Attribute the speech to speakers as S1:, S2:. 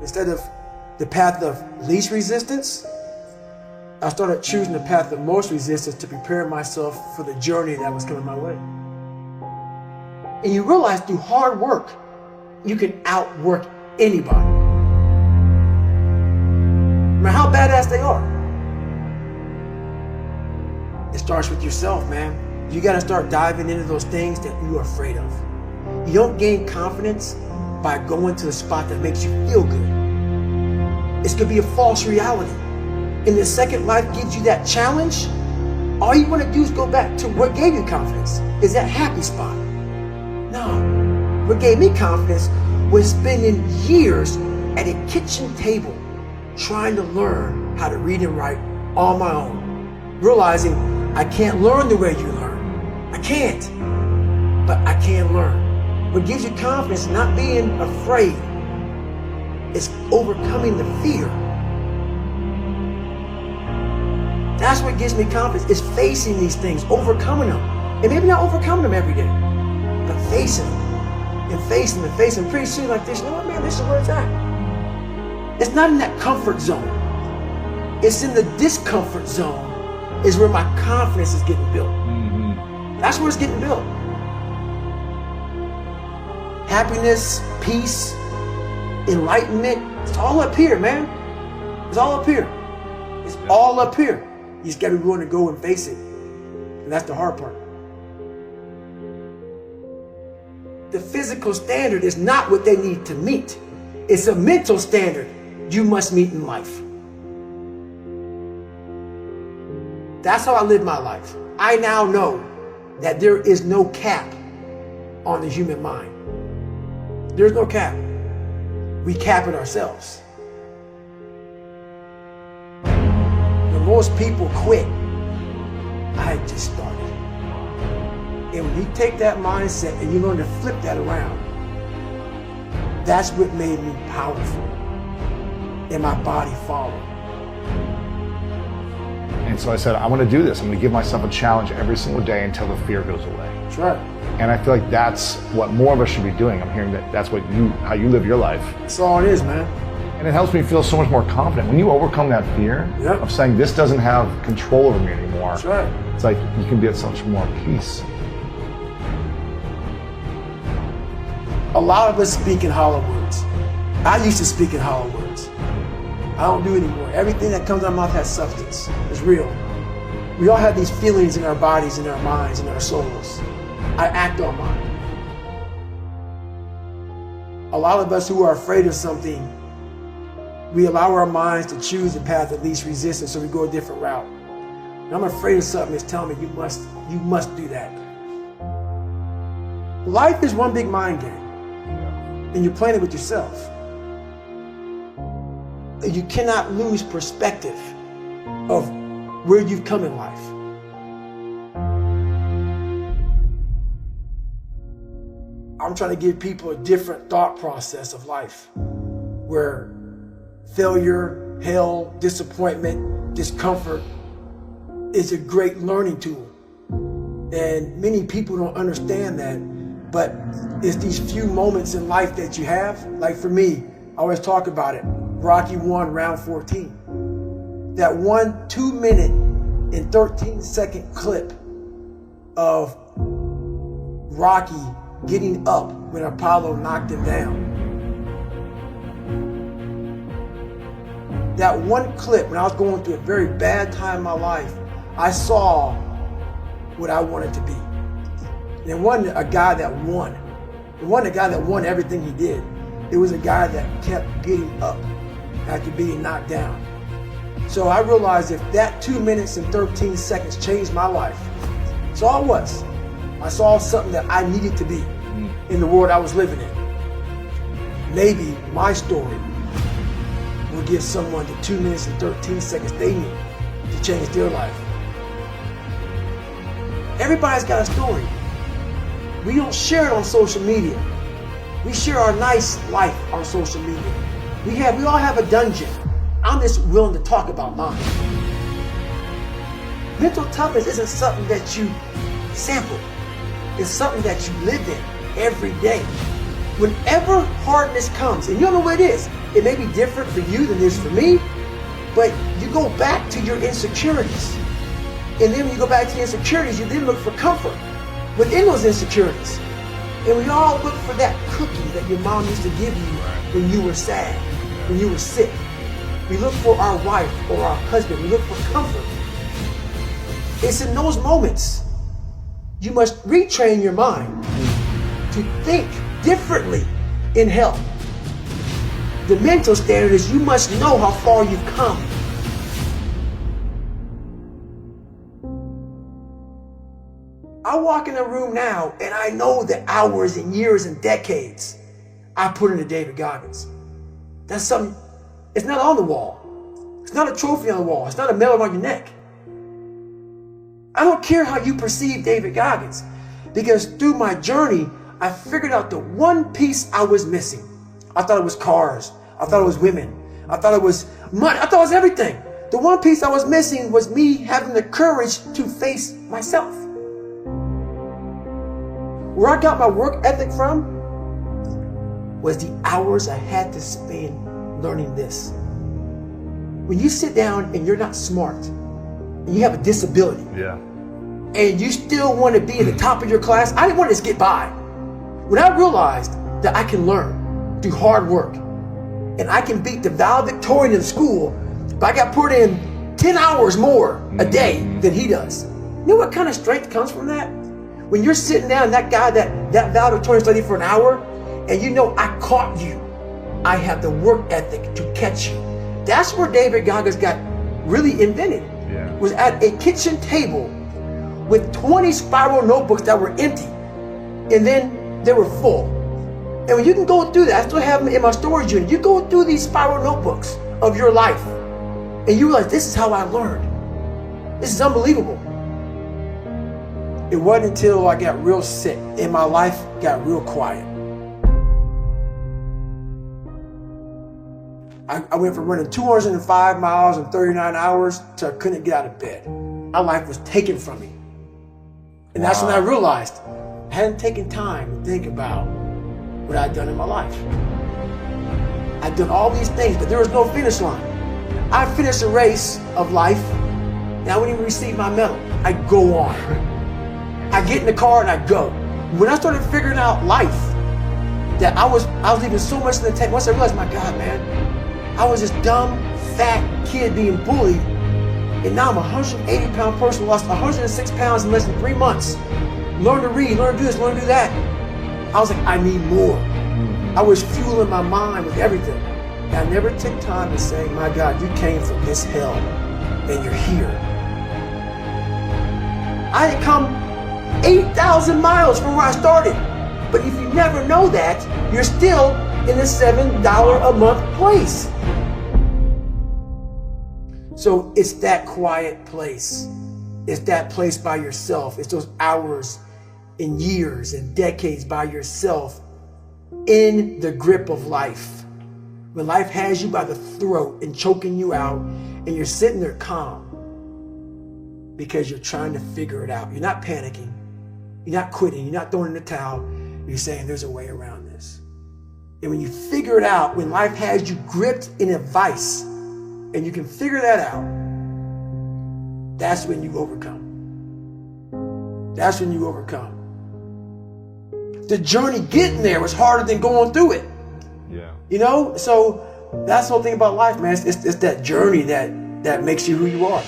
S1: Instead of the path of least resistance, I started choosing the path of most resistance to prepare myself for the journey that was coming my way. And you realize through hard work, you can outwork anybody, no matter how badass they are. It starts with yourself, man. You gotta start diving into those things that you're afraid of. You don't gain confidence by going to the spot that makes you feel good. It's gonna be a false reality. And the second life gives you that challenge, all you wanna do is go back to what gave you confidence, is that happy spot. No, what gave me confidence was spending years at a kitchen table trying to learn how to read and write on my own, realizing I can't learn the way you learn. I can't, but I can learn. What gives you confidence is not being afraid. It's overcoming the fear. That's what gives me confidence, is facing these things, overcoming them. And maybe not overcoming them every day, but facing them and facing them and facing them. Pretty soon like this, you know what, man, this is where it's at. It's not in that comfort zone. It's in the discomfort zone is where my confidence is getting built. That's where it's getting built. Happiness, peace, enlightenment, it's all up here, man. It's all up here. It's all up here. You just gotta be willing to go and face it. And that's the hard part. The physical standard is not what they need to meet. It's a mental standard you must meet in life. That's how I live my life. I now know that there is no cap on the human mind. There's no cap. We cap it ourselves. When most people quit, I had just started. And when you take that mindset and you learn to flip that around, that's what made me powerful. And my body followed.
S2: And so I said, I want to do this. I'm going to give myself a challenge every single day until the fear goes away.
S1: That's right.
S2: And I feel like that's what more of us should be doing. I'm hearing that that's how you live your life.
S1: That's all it is, man.
S2: And it helps me feel so much more confident. When you overcome that fear of saying this doesn't have control over me anymore,
S1: that's right.
S2: It's like you can be at so much more peace.
S1: A lot of us speak in hollow words. I used to speak in hollow words. I don't do it anymore. Everything that comes out of my mouth has substance. It's real. We all have these feelings in our bodies, in our minds, in our souls. I act on mine. A lot of us who are afraid of something, we allow our minds to choose the path of least resistance, so we go a different route. And I'm afraid of something, it's telling me you must do that. Life is one big mind game, and you're playing it with yourself. You cannot lose perspective of where you've come in life. I'm trying to give people a different thought process of life, where failure, hell, disappointment, discomfort is a great learning tool. And many people don't understand that, but it's these few moments in life that you have. Like for me, I always talk about it. Rocky 1, round 14. That 2 minute and 13-second clip of Rocky getting up when Apollo knocked him down. That one clip, when I was going through a very bad time in my life, I saw what I wanted to be. And it wasn't a guy that won. It wasn't a guy that won everything he did. It was a guy that kept getting up after being knocked down. So I realized if that 2 minutes and 13 seconds changed my life, that's all it was. I saw something that I needed to be in the world I was living in. Maybe my story will give someone the 2 minutes and 13 seconds they need to change their life. Everybody's got a story. We don't share it on social media. We share our nice life on social media. We all have a dungeon. I'm just willing to talk about mine. Mental toughness isn't something that you sample. It's something that you live in every day. Whenever hardness comes, and you don't know what it is, it may be different for you than it is for me, but you go back to your insecurities. And then when you go back to your insecurities, you then look for comfort within those insecurities. And we all look for that cookie that your mom used to give you when you were sad, when you were sick. We look for our wife or our husband. We look for comfort. It's in those moments you must retrain your mind to think differently in hell. The mental standard is you must know how far you've come. I walk in a room now and I know the hours and years and decades I put into David Goggins. That's something, it's not on the wall. It's not a trophy on the wall. It's not a medal on your neck. I don't care how you perceive David Goggins, because through my journey, I figured out the one piece I was missing. I thought it was cars. I thought it was women. I thought it was money. I thought it was everything. The one piece I was missing was me having the courage to face myself. Where I got my work ethic from was the hours I had to spend learning this. When you sit down and you're not smart, and you have a disability, and you still want to be at the top of your class, I didn't want to just get by. When I realized that I can learn through hard work, and I can beat the valedictorian in school, but I got put in 10 hours more a day than he does. You know what kind of strength comes from that? When you're sitting down, that guy that valedictorian studied for an hour, and you know I caught you. I have the work ethic to catch you. That's where David Goggins got really invented. Was at a kitchen table with 20 spiral notebooks that were empty, and then they were full. And when you can go through that, I still have them in my storage unit. You go through these spiral notebooks of your life, and you realize this is how I learned. This is unbelievable. It wasn't until I got real sick and my life got real quiet. I went from running 205 miles in 39 hours to I couldn't get out of bed. My life was taken from me. And that's when I realized I hadn't taken time to think about what I'd done in my life. I'd done all these things, but there was no finish line. I finished a race of life, and I wouldn't even receive my medal. I go on. I get in the car and I go. When I started figuring out life, that I was leaving so much in the tank. Once I realized, my God, man, I was this dumb, fat kid being bullied, and now I'm a 180-pound person, lost 106 pounds in less than 3 months. Learn to read, learn to do this, learn to do that. I was like, I need more. I was fueling my mind with everything. And I never took time to say, my God, you came from this hell, and you're here. I had come 8,000 miles from where I started. But if you never know that, you're still in a $7 a month place. So it's that quiet place. It's that place by yourself. It's those hours and years and decades by yourself in the grip of life. When life has you by the throat and choking you out, and you're sitting there calm because you're trying to figure it out. You're not panicking. You're not quitting. You're not throwing in the towel. You're saying there's a way around this. And when you figure it out, when life has you gripped in a vice, and you can figure that out, that's when you overcome. That's when you overcome. The journey getting there was harder than going through it.
S2: Yeah.
S1: You know? So that's the whole thing about life, man. It's that journey that makes you who you are.